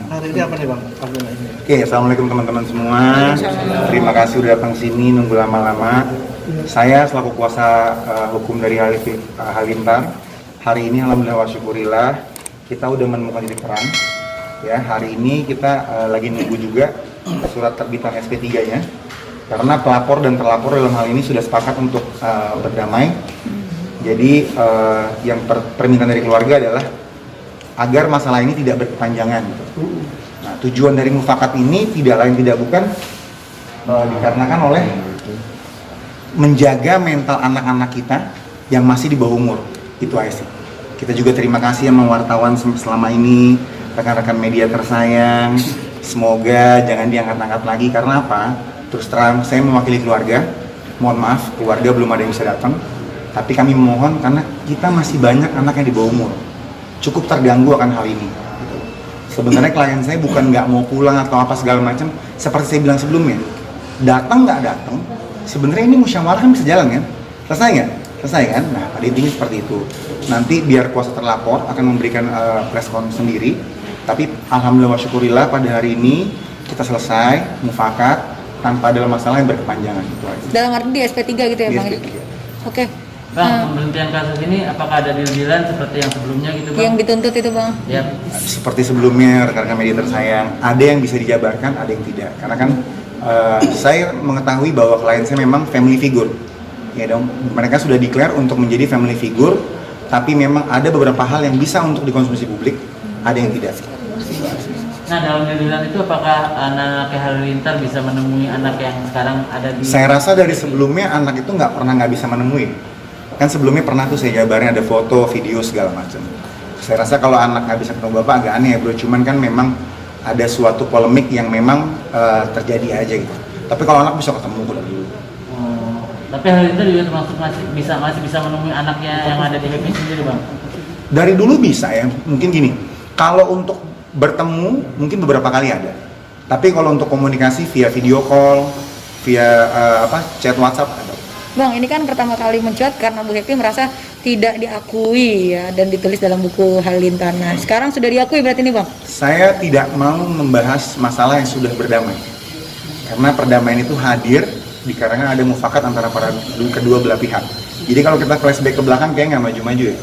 Hari ini apa nih Bang? Oke, assalamualaikum teman-teman semua. Terima kasih udah datang sini nunggu lama-lama. Saya selaku kuasa hukum dari Halilintar. Hari ini alhamdulillah wa syukurillah kita udah menemukan titik terang. Ya, hari ini kita lagi nunggu juga surat terbitan SP3-nya. Karena pelapor dan terlapor dalam hal ini sudah sepakat untuk berdamai. Jadi yang permintaan dari keluarga adalah agar masalah ini tidak berkepanjangan. Nah, tujuan dari mufakat ini tidak lain tidak bukan dikarenakan oleh menjaga mental anak-anak kita yang masih di bawah umur. Itu aja sih. Kita juga terima kasih sama wartawan selama ini, rekan-rekan media tersayang. Semoga jangan diangkat-angkat lagi karena apa? Terus terang saya mewakili keluarga. Mohon maaf, keluarga belum ada yang bisa datang. Tapi kami memohon karena kita masih banyak anak yang di bawah umur. Cukup terganggu akan hal ini. Sebenarnya klien saya bukan nggak mau pulang atau apa segala macam, seperti saya bilang sebelumnya, datang nggak datang, sebenarnya ini musyawarah kan bisa jalan kan, selesai nggak? Selesai kan? Nah, pada intinya seperti itu. Nanti biar kuasa terlapor akan memberikan press conference sendiri, tapi alhamdulillah wa syukurillah pada hari ini kita selesai mufakat tanpa ada masalah yang berkepanjangan itu aja. Dalam arti di SP3 gitu ya, Bang? Oke. Bang, pemberhentian kasus ini apakah ada deal-dealan seperti yang sebelumnya gitu Bang? Yang dituntut itu Bang? Ya. Seperti sebelumnya, rekan-rekan media tersayang, ada yang bisa dijabarkan, ada yang tidak. Karena kan saya mengetahui bahwa klien saya memang family figure. Ya dong, mereka sudah declare untuk menjadi family figure, tapi memang ada beberapa hal yang bisa untuk dikonsumsi publik, ada yang tidak. Nah, dalam deal-dealan itu apakah anak Halilintar bisa menemui anak yang sekarang ada di... Saya rasa dari sebelumnya anak itu nggak bisa menemui. Kan sebelumnya pernah tuh saya jabarin ada foto, video segala macam. Saya rasa kalau anak nggak bisa ketemu bapak agak aneh ya bro, cuman kan memang ada suatu polemik yang memang terjadi aja gitu. Tapi kalau anak bisa ketemu udah dulu. Tapi Halilintar juga termasuk masih bisa menemui anaknya yang ada di Happy sendiri Bang? Dari dulu bisa ya, mungkin gini. Kalau untuk bertemu mungkin beberapa kali ada. Tapi kalau untuk komunikasi via video call, via chat WhatsApp ada. Bang, ini kan pertama kali mencuat karena Bu Happy merasa tidak diakui ya dan ditulis dalam buku Halilintar. Nah, sekarang sudah diakui berarti ini Bang? Saya tidak mau membahas masalah yang sudah berdamai. Karena perdamaian itu hadir dikarenakan ada mufakat antara kedua belah pihak. Jadi kalau kita flashback ke belakang kayak nggak maju-maju ya.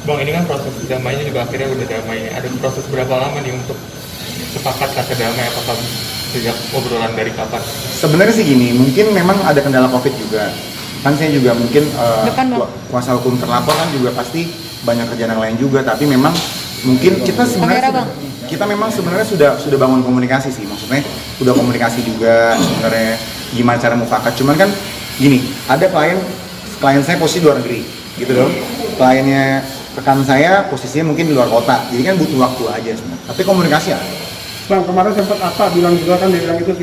Bang, ini kan proses damainya juga akhirnya udah damai. Ada proses berapa lama nih untuk sepakat kata damai? Apakah sejak obrolan dari kapan? Sebenarnya sih gini, mungkin memang ada kendala COVID juga. Kan saya juga mungkin kuasa hukum terlapor kan juga pasti banyak kerjaan yang lain juga. Tapi memang mungkin kita sebenarnya sudah bangun komunikasi sih. Maksudnya udah komunikasi juga sebenarnya gimana cara mufakat. Cuman kan gini, ada klien saya posisi luar negeri gitu dong. Kliennya rekan saya posisinya mungkin di luar kota. Jadi kan butuh waktu aja sebenarnya. Tapi komunikasi ya. Bang, kemarin sempat bilang juga kan dia bilang itu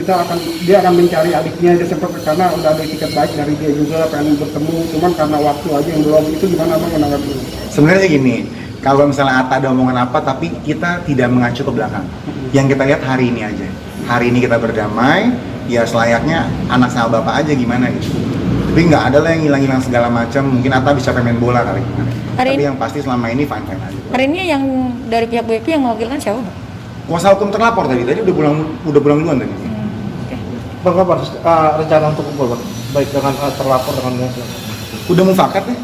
dia akan mencari adiknya, dia sempat karena udah ada tiket baik dari dia juga pengen bertemu, cuman karena waktu aja yang belum. Itu gimana Bang menanggapi? Sebenarnya gini, kalau misalnya Atta ada omongan apa tapi kita tidak mengacu ke belakang. Yang kita lihat hari ini aja. Hari ini kita berdamai, ya selayaknya anak sama bapak aja gimana gitu. Tapi nggak ada lah yang hilang-hilang segala macam. Mungkin Atta bisa main bola kali. Tapi yang pasti selama ini fine-fine aja. Hari ini yang dari pihak BP yang mewakilkan siapa Bang? Kuasa hukum terlapor tadi udah pulang duluan tadi. Bang, apa rencana untuk kumpul Bang? Baik dengan terlapor dengan udah mufakat ya?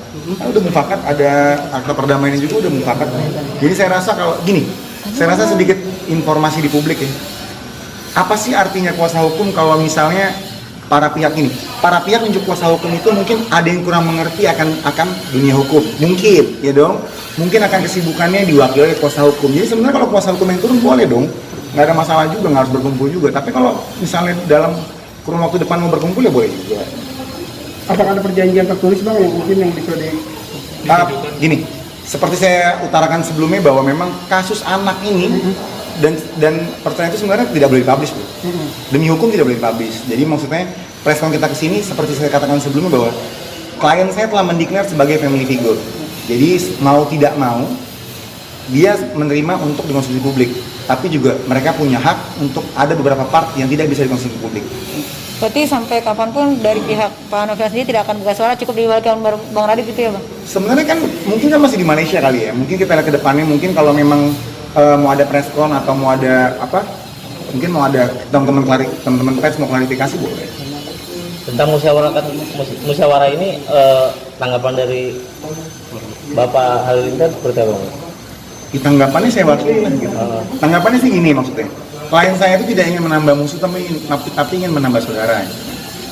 Udah mufakat, ada akta perdamaian juga udah mufakat. Jadi saya rasa kalau gini, saya rasa sedikit informasi di publik ya. Apa sih artinya kuasa hukum kalau misalnya para pihak unjuk kuasa hukum itu mungkin ada yang kurang mengerti akan dunia hukum, mungkin ya dong, mungkin akan kesibukannya diwakili oleh kuasa hukum. Jadi sebenarnya kalau kuasa hukum yang turun boleh dong, nggak ada masalah juga, nggak harus berkumpul juga. Tapi kalau misalnya dalam kurun waktu depan mau berkumpul ya boleh juga. Apakah ada perjanjian tertulis Bang yang mungkin yang bisa gini, seperti saya utarakan sebelumnya bahwa memang kasus anak ini dan pertanyaan itu sebenarnya tidak boleh dipublish, Bu. Demi hukum tidak boleh dipublish. Jadi maksudnya preskon kita kesini seperti saya katakan sebelumnya bahwa klien saya telah mendeklar sebagai family figure. Jadi mau tidak mau dia menerima untuk dikonsumsi publik. Tapi juga mereka punya hak untuk ada beberapa part yang tidak bisa dikonsumsi publik. Berarti sampai kapanpun dari pihak Pak Novel sendiri tidak akan buka suara, cukup diwakilkan Bang Radit gitu ya Bang? Sebenarnya kan mungkin kan masih di Malaysia kali ya. Mungkin kita lihat ke depannya, mungkin kalau memang mau ada preskon atau mau ada apa, mungkin mau ada teman-teman pers mau klarifikasi boleh. Tentang musyawarah ini, tanggapan dari Bapak Halilintar seperti apa? Tanggapannya saya wakili lah gitu. Tanggapannya sih gini maksudnya. Klien saya itu tidak ingin menambah musuh tapi ingin menambah saudara.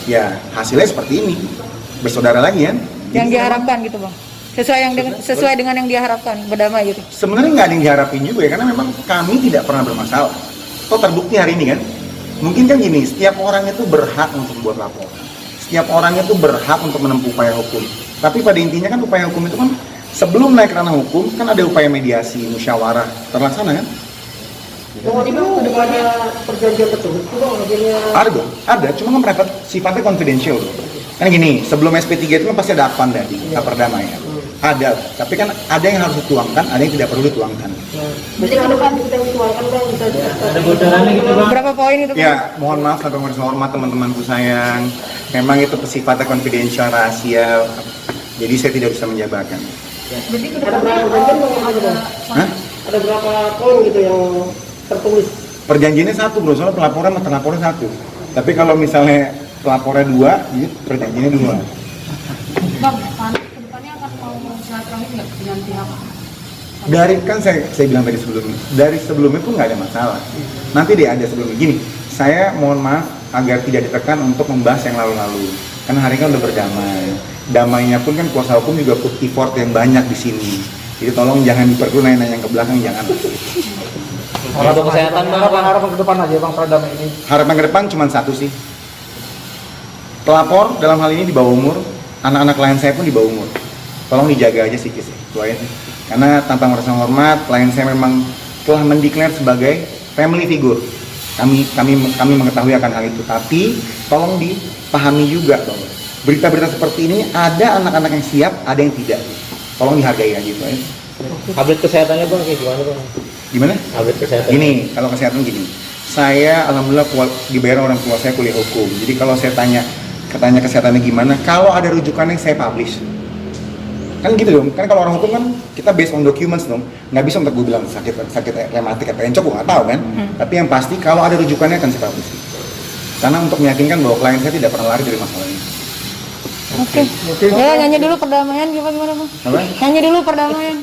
Ya hasilnya seperti ini, bersaudara lagi kan. Yang diharapkan gitu Bang? Sesuai dengan yang diharapkan, berdamai gitu? Sebenarnya nggak ada yang diharapin juga ya, karena memang kami tidak pernah bermasalah. Kok terbukti hari ini kan? Mungkin kan gini, setiap orang itu berhak untuk membuat laporan. Setiap orang itu berhak untuk menempuh upaya hukum. Tapi pada intinya kan upaya hukum itu kan sebelum naik ke ranah hukum kan ada upaya mediasi, musyawarah terlaksana kan? Itu kedepannya perjanjian tersebut itu Bang akhirnya Ada dong, ada, cuma kan private, sifatnya confidential dong. Kan gini, sebelum SP3 itu kan pasti ada akpan dari perdamaian. Ada, tapi kan ada yang harus dituangkan, ada yang tidak perlu dituangkan. berarti ada kan kita dituangkan Bang bisa Ada bocorannya gitu Bang? Berapa poin itu Bang? Ya, mohon maaf sampai mohon hormat teman-temanku sayang. Memang itu sifatnya confidential, rahasia. Jadi saya tidak bisa menjabarkan. Berarti ada berapa perjanjian Bang yang ada Bang? Hah? Ada berapa poin gitu yang tertulis? Perjanjiannya satu bro, soalnya pelaporan sama terlapornya satu. Tapi kalau misalnya pelapornya dua, jadi perjanjiannya dua. Bang, kedepannya akan mau silaturahmi nggak dengan pihak? Dari kan saya bilang tadi sebelumnya, dari sebelumnya pun nggak ada masalah. Nanti deh ada sebelumnya. Gini, saya mohon maaf agar tidak ditekan untuk membahas yang lalu-lalu. Karena hari ini kan udah berdamai. Damainya pun kan kuasa hukum juga put effort yang banyak di sini. Jadi tolong jangan diperlukan nanya yang ke belakang, jangan. Untuk kesehatan Bang, Harapan ke depan aja Bang perdamaian ini. Harapan ke depan cuma satu sih. Pelapor dalam hal ini di bawah umur, anak-anak klien saya pun di bawah umur. Tolong dijaga aja psikis, itu aja sih. Karena tanpa merasa hormat, klien saya memang telah mendeklar sebagai family figure. Kami mengetahui akan hal itu, tapi tolong dipahami juga bahwa berita-berita seperti ini ada anak-anak yang siap, ada yang tidak. Tolong dihargai aja itu aja. update kesehatannya Bang, kayak gimana Bang? Gimana? Update kesehatan. Gini, kalau kesehatan gini. Saya alhamdulillah dibayar orang tua saya kuliah hukum. Jadi kalau saya tanya kesehatannya gimana, kalau ada rujukannya saya publish. Kan gitu dong, kan kalau orang hukum kan kita based on documents dong. Nggak bisa untuk gue bilang sakit rematik atau encok, gue nggak tahu kan. Tapi yang pasti kalau ada rujukannya akan saya publish. Karena untuk meyakinkan bahwa klien saya tidak pernah lari dari masalah ini. Oke. Ya nyanyi dulu perdamaian gimana Bang? Apa? Nyanyi dulu perdamaian.